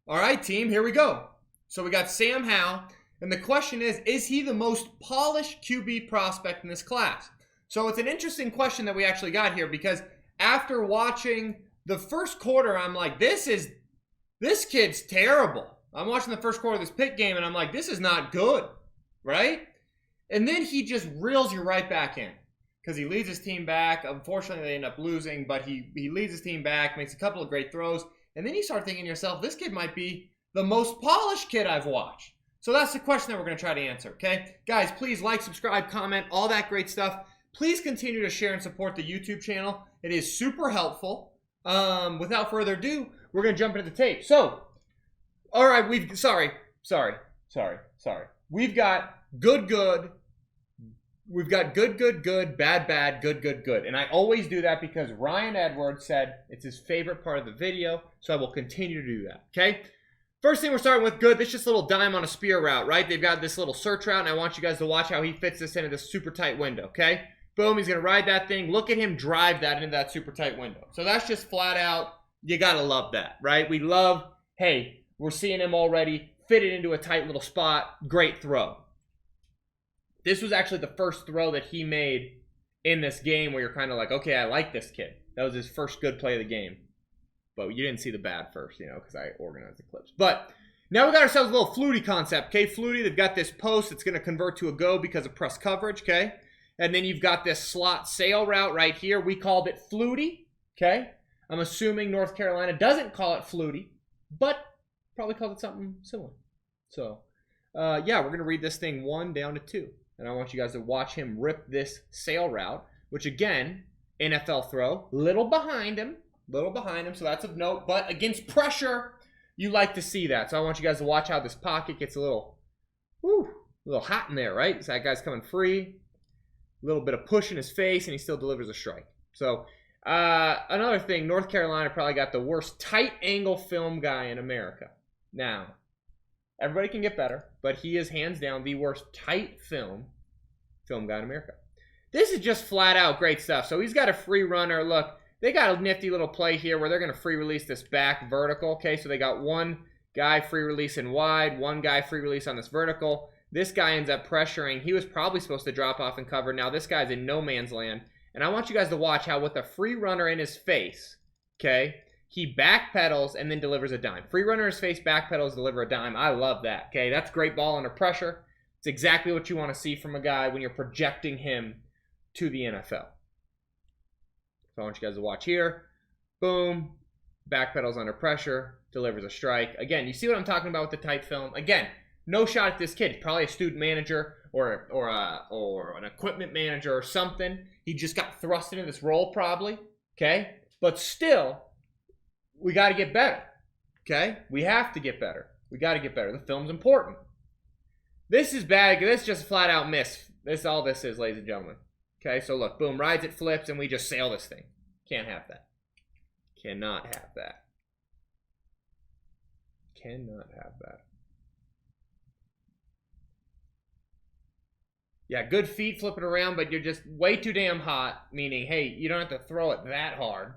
All right, team, here we go. So we got Sam Howell, and the question is he the most polished QB prospect in this class? So it's an interesting question that we actually got here because after watching the first quarter, I'm like, this kid's terrible. I'm watching the first quarter of this Pitt game, and I'm like, this is not good, right? And then he just reels you right back in because he leads his team back. Unfortunately, they end up losing, but he leads his team back, makes a couple of great throws. And then you start thinking to yourself, this kid might be the most polished kid I've watched. So that's the question that we're going to try to answer, okay? Guys, please like, subscribe, comment, all that great stuff. Please continue to share and support the YouTube channel. It is super helpful. Without further ado, we're going to jump into the tape. So, all right, sorry. We've got good. We've got good, bad, good. And I always do that because Ryan Edwards said it's his favorite part of the video, so I will continue to do that, okay? First thing we're starting with good, this is just a little dime on a spear route, right? They've got this little search route, and I want you guys to watch how he fits this into this super tight window, okay? Boom, he's going to ride that thing. Look at him drive that into that super tight window. So that's just flat out, you got to love that, right? We love, hey, we're seeing him already fit it into a tight little spot. Great throw. This was actually the first throw that he made in this game where you're kind of like, okay, I like this kid. That was his first good play of the game. But you didn't see the bad first, you know, because I organized the clips. But now we got ourselves a little Flutie concept, okay? Flutie, they've got this post. It's going to convert to a go because of press coverage, okay? And then you've got this slot sail route right here. We called it Flutie, okay? I'm assuming North Carolina doesn't call it Flutie, but probably called it something similar. So, yeah, we're going to read this thing 1 down to 2. And I want you guys to watch him rip this sail route, which again, NFL throw, little behind him, so that's of note. But against pressure, you like to see that. So I want you guys to watch how this pocket gets a little hot in there, right? So that guy's coming free, a little bit of push in his face, and he still delivers a strike. So another thing, North Carolina probably got the worst tight angle film guy in America. Now, everybody can get better, but he is hands down the worst tight film guy in America. This is just flat out great stuff. So he's got a free runner. Look, they got a nifty little play here where they're going to free release this back vertical. Okay, so they got one guy free release in wide, one guy free release on this vertical. This guy ends up pressuring. He was probably supposed to drop off and cover. Now this guy's in no man's land. And I want you guys to watch how with a free runner in his face, okay, he backpedals and then delivers a dime. Free runner in his face, backpedals, deliver a dime. I love that, okay? That's great ball under pressure. It's exactly what you want to see from a guy when you're projecting him to the NFL. So I want you guys to watch here. Boom. Backpedals under pressure. Delivers a strike. Again, you see what I'm talking about with the tight film? Again, no shot at this kid. Probably a student manager or an equipment manager or something. He just got thrust into this role probably. Okay? But still, we got to get better. Okay? We have to get better. We got to get better. The film's important. This is bad. This is just a flat out miss. This all this is, ladies and gentlemen. Okay, so look, boom, rides it, flips, and we just sail this thing. Can't have that. Cannot have that. Cannot have that. Yeah, good feet flipping around, but you're just way too damn hot, meaning, hey, you don't have to throw it that hard.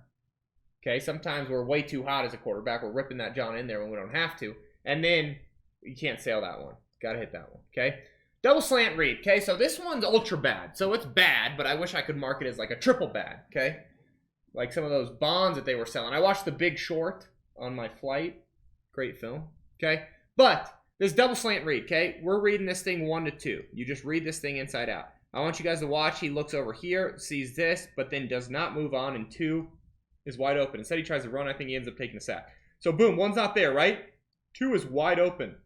Okay, sometimes we're way too hot as a quarterback. We're ripping that John in there when we don't have to. And then you can't sail that one. Got to hit that one, okay? Double slant read, okay? So this one's ultra bad. So it's bad, but I wish I could mark it as like a triple bad, okay? Like some of those bonds that they were selling. I watched The Big Short on my flight. Great film, okay? But this double slant read, okay? We're reading this thing 1 to 2. You just read this thing inside out. I want you guys to watch. He looks over here, sees this, but then does not move on, and 2 is wide open. Instead, he tries to run. I think he ends up taking a sack. So boom, 1's not there, right? 2 is wide open.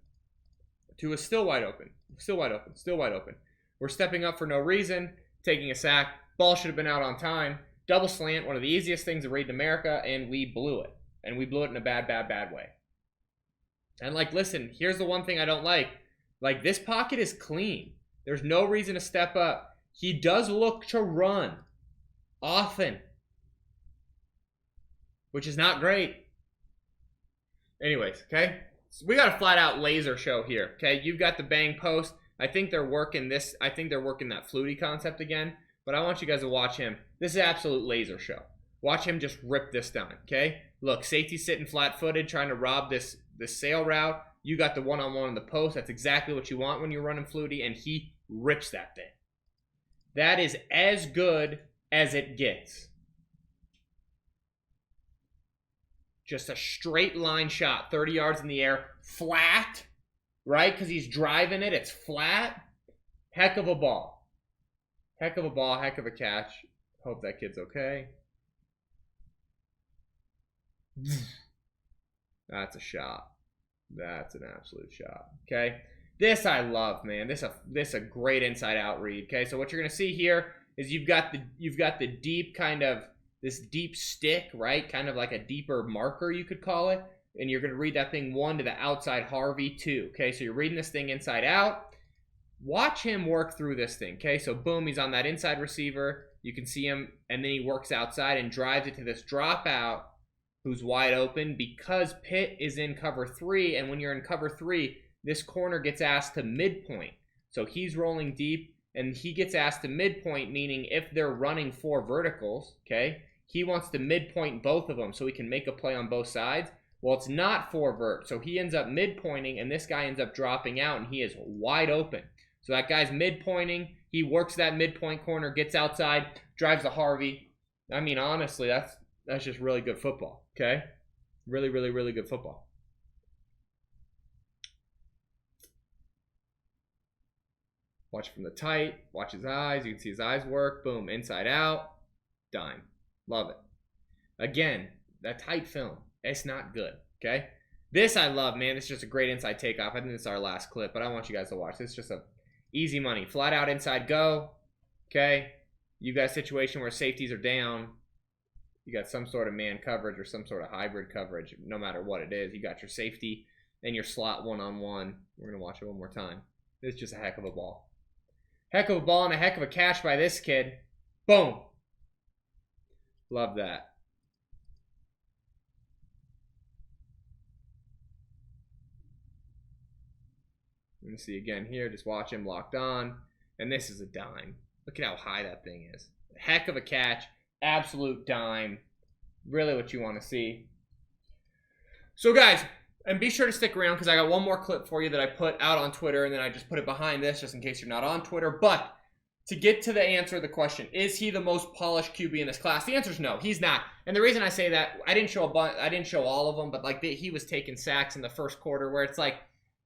2 is still wide open. Still wide open. Still wide open. We're stepping up for no reason, taking a sack. Ball should have been out on time. Double slant, one of the easiest things to read in America, and we blew it. And we blew it in a bad way. And like, listen, here's the one thing I don't like. Like, this pocket is clean. There's no reason to step up. He does look to run often, which is not great. Anyways, okay? So we got a flat out laser show here, okay? You've got the bang post. I think they're working this. I think they're working that Flutie concept again. But I want you guys to watch him. This is an absolute laser show. Watch him just rip this down, okay? Look, safety sitting flat-footed, trying to rob this sail route. You got the one-on-one in the post. That's exactly what you want when you're running Flutie, and he rips that thing. That is as good as it gets. Just a straight line shot, 30 yards in the air, flat, right? Because he's driving it. It's flat. Heck of a ball. Heck of a ball, heck of a catch. Hope that kid's okay. That's a shot. That's an absolute shot. Okay. This I love, man. This a great inside out read. Okay. So what you're gonna see here is you've got the deep kind of this deep stick, right? Kind of like a deeper marker, you could call it. And you're gonna read that thing 1 to the outside Harvey 2. Okay. So you're reading this thing inside out. Watch him work through this thing. Okay. So boom, he's on that inside receiver. You can see him, and then he works outside and drives it to this dropout who's wide open because Pitt is in cover 3, and when you're in cover 3, this corner gets asked to midpoint. So he's rolling deep, and he gets asked to midpoint, meaning if they're running 4 verticals, okay, he wants to midpoint both of them so he can make a play on both sides. Well, it's not 4 vert, so he ends up midpointing, and this guy ends up dropping out, and he is wide open. So that guy's midpointing. He works that midpoint corner, gets outside, drives to Harvey. I mean, honestly, that's just really good football, okay? Really, really, really good football. Watch from the tight. Watch his eyes. You can see his eyes work. Boom, inside out. Dime. Love it. Again, that tight film, it's not good, okay? This I love, man. It's just a great inside takeoff. I think this is our last clip, but I want you guys to watch. This is just a easy money. Flat out inside go, okay? You got a situation where safeties are down. You got some sort of man coverage or some sort of hybrid coverage, no matter what it is. You got your safety and your slot one-on-one. We're going to watch it one more time. It's just a heck of a ball. Heck of a ball and a heck of a catch by this kid. Boom. Love that. Let me see again here. Just watch him locked on. And this is a dime. Look at how high that thing is. Heck of a catch. Absolute dime. Really what you want to see. So guys, and be sure to stick around because I got one more clip for you that I put out on Twitter, and then I just put it behind this just in case you're not on Twitter. But to get to the answer of the question, is he the most polished QB in this class? The answer is no, he's not. And the reason I say that, I didn't show all of them, but like he was taking sacks in the first quarter where it's like,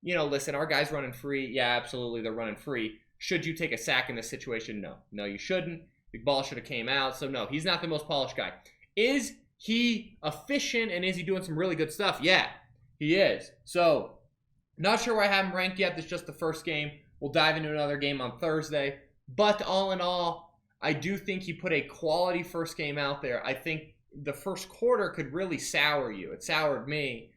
you know, listen, our guys running free. Yeah, absolutely, they're running free. Should you take a sack in this situation? No. No, you shouldn't. The ball should have came out. So no, he's not the most polished guy. Is he efficient and is he doing some really good stuff? Yeah, he is. So not sure where I have him ranked yet. This is just the first game. We'll dive into another game on Thursday. But all in all, I do think he put a quality first game out there. I think the first quarter could really sour you. It soured me.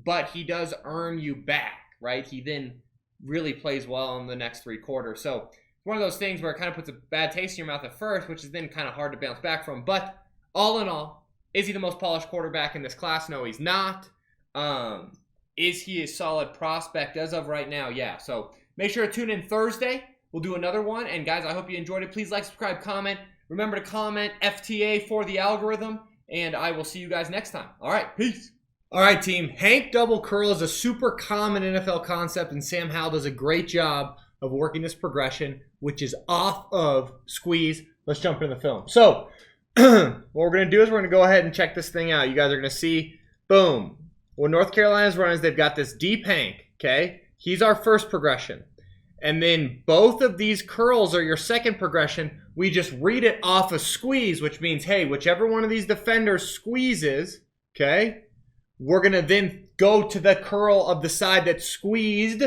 But he does earn you back, right? He then really plays well in the next 3 quarters. So one of those things where it kind of puts a bad taste in your mouth at first, which is then kind of hard to bounce back from. But all in all, is he the most polished quarterback in this class? No, he's not. Is he a solid prospect as of right now? Yeah. So make sure to tune in Thursday. We'll do another one. And guys, I hope you enjoyed it. Please like, subscribe, comment. Remember to comment FTA for the algorithm. And I will see you guys next time. All right. Peace. All right, team. Hank double curl is a super common NFL concept, and Sam Howell does a great job of working this progression, which is off of squeeze. Let's jump into the film. So what we're going to do is we're going to go ahead and check this thing out. You guys are going to see, boom. What North Carolina's run is they've got this deep Hank, okay? He's our first progression. And then both of these curls are your second progression. We just read it off of squeeze, which means, hey, whichever one of these defenders squeezes, okay, we're going to then go to the curl of the side that's squeezed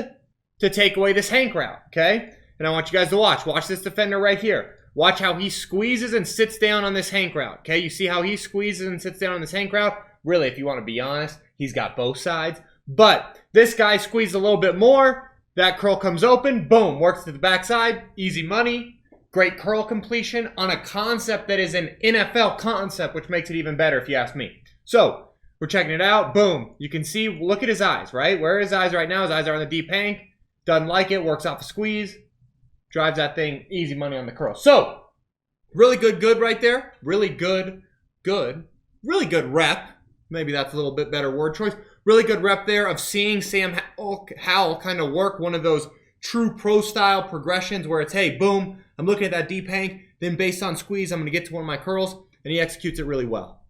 to take away this Hank route, okay? And I want you guys to watch. Watch this defender right here. Watch how he squeezes and sits down on this Hank route, okay? You see how he squeezes and sits down on this Hank route? Really, if you want to be honest, he's got both sides. But this guy squeezed a little bit more. That curl comes open. Boom, works to the backside. Easy money. Great curl completion on a concept that is an NFL concept, which makes it even better if you ask me. So we're checking it out. Boom. You can see, look at his eyes, right? Where are his eyes right now? His eyes are on the deep Hank. Doesn't like it. Works off a squeeze. Drives that thing. Easy money on the curl. So really good right there. Really good. Really good rep. Maybe that's a little bit better word choice. Really good rep there of seeing Sam Howell kind of work one of those true pro style progressions where it's, hey, boom, I'm looking at that deep hank, then based on squeeze, I'm going to get to one of my curls, and he executes it really well.